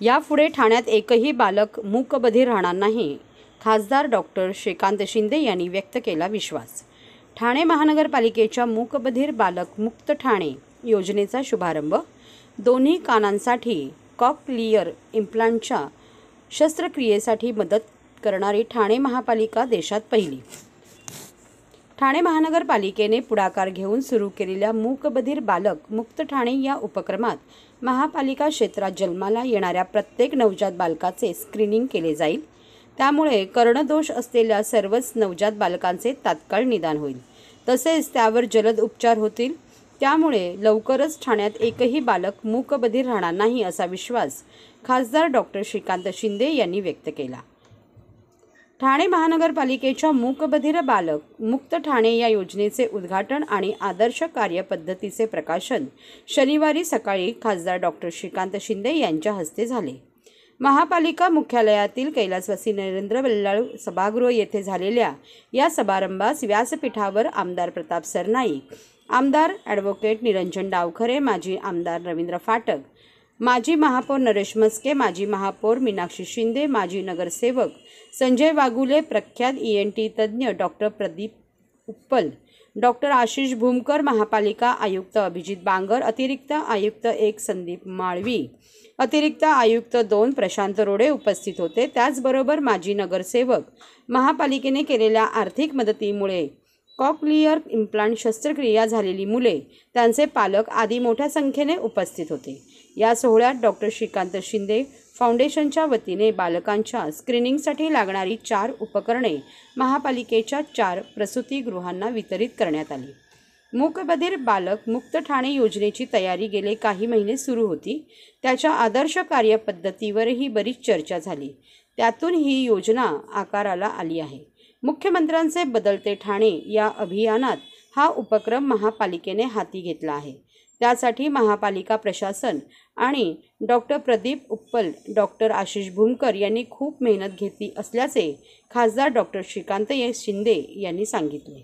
यापुढे ठाण्यात एकही बालक मूकबधिर राहणार नाही, खासदार डॉक्टर श्रीकांत शिंदे यांनी व्यक्त केला विश्वास। ठाणे महानगरपालिकेच्या मूकबधिर बालक मुक्त ठाणे योजनेचा शुभारंभ। दोन्ही कानांसाठी कॉक्लिअर इम्प्लांटच्या शस्त्रक्रियेसाठी मदत करणारी ठाणे महापालिका देशात पहिली। ठाणे महानगरपालिकेने पुढाकार घेऊन सुरू केलेल्या मूकबधिर बालक मुक्त ठाणे या उपक्रमात महापालिका क्षेत्रात जन्माला येणाऱ्या प्रत्येक नवजात बालकाचे स्क्रीनिंग केले जाईल। त्यामुळे कर्णदोष असलेल्या सर्वच नवजात बालकांचे तात्काळ निदान होईल, तसेच त्यावर जलद उपचार होतील। त्यामुळे लवकरच ठाण्यात एकही बालक मूकबधिर राहणार नाही असा विश्वास खासदार डॉक्टर श्रीकांत शिंदे यांनी व्यक्त केला। ठाणे महानगरपालिकेच्या मूकबधिर बालक मुक्त ठाणे या योजनेचे उद्घाटन आणि आदर्श कार्यपद्धतीचे प्रकाशन शनिवारी सकाळी खासदार डॉक्टर श्रीकांत शिंदे यांच्या हस्ते झाले। महापालिका मुख्यालयातील कैलासवासी नरेंद्र बल्लाळ सभागृह येथे झालेल्या या समारंभास व्यासपीठावर आमदार प्रताप सरनाईक, आमदार ॲडव्होकेट निरंजन डावखरे, माजी आमदार रवींद्र फाटक, माजी महापौर नरेश मस्के, माजी महापौर मीनाक्षी शिंदे, माजी नगरसेवक संजय वाघुले, प्रख्यात ENT तज्ज्ञ डॉक्टर प्रदीप उप्पल, डॉक्टर आशिष भूमकर, महापालिका आयुक्त अभिजित बांगर, अतिरिक्त आयुक्त 1 संदीप माळवी, अतिरिक्त आयुक्त 2 प्रशांत रोडे उपस्थित होते। त्याचबरोबर माजी नगरसेवक, महापालिकेने केलेल्या आर्थिक मदतीमुळे कॉक्लिअर इम्प्लांट शस्त्रक्रिया झालेली मुले, त्यांचे पालक आदी मोठ्या संख्येने उपस्थित होते। या सोहळ्यात डॉक्टर श्रीकांत शिंदे फाउंडेशनच्या वतीने बालकांच्या स्क्रीनिंगसाठी लागणारी 4 उपकरणे महापालिकेच्या 4 प्रसूतीगृहांना वितरित करण्यात आली। मूकबधिर बालक मुक्त ठाणे योजनेची तयारी गेले काही महिने सुरू होती। त्याच्या आदर्श कार्यपद्धतीवरही बरीच चर्चा झाली। त्यातून ही योजना आकाराला आली आहे। मुख्यमंत्र्यांचे बदलते ठाणे या अभियानात हा उपक्रम महापालिकेने हाती घेतला आहे। त्यासाठी महापालिका प्रशासन आणि डॉक्टर प्रदीप उप्पल, डॉक्टर आशिष भूमकर यांनी खूप मेहनत घेतली असल्याचे खासदार डॉक्टर श्रीकांत शिंदे यांनी सांगितले।